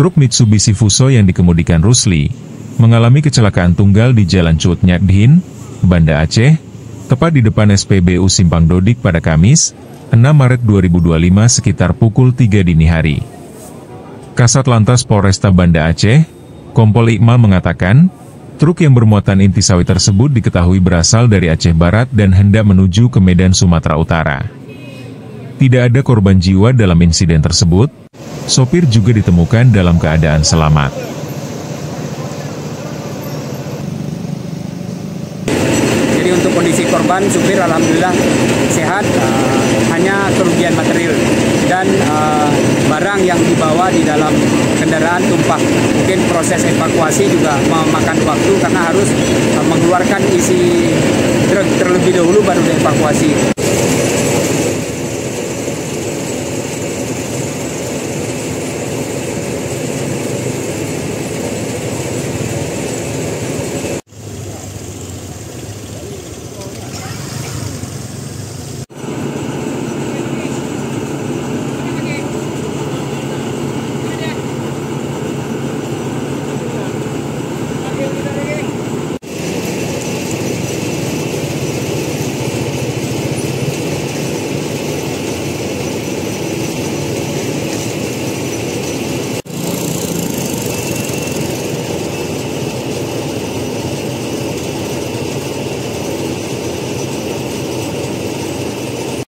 truk Mitsubishi Fuso yang dikemudikan Rusli mengalami kecelakaan tunggal di Jalan Cuutnyadhin, Banda Aceh, tepat di depan SPBU Simpang Dodik pada Kamis, 6 Maret 2025 sekitar pukul 3 dini hari. Kasat Lantas Polresta Banda Aceh, Kompol Iqmal mengatakan, truk yang bermuatan inti sawit tersebut diketahui berasal dari Aceh Barat dan hendak menuju ke Medan, Sumatera Utara. Tidak ada korban jiwa dalam insiden tersebut, sopir juga ditemukan dalam keadaan selamat. Jadi untuk kondisi korban, supir alhamdulillah sehat, hanya kerugian material dan barang yang dibawa di dalam kendaraan tumpah. Mungkin proses evakuasi juga memakan waktu karena harus mengeluarkan isi truk terlebih dahulu baru dievakuasi.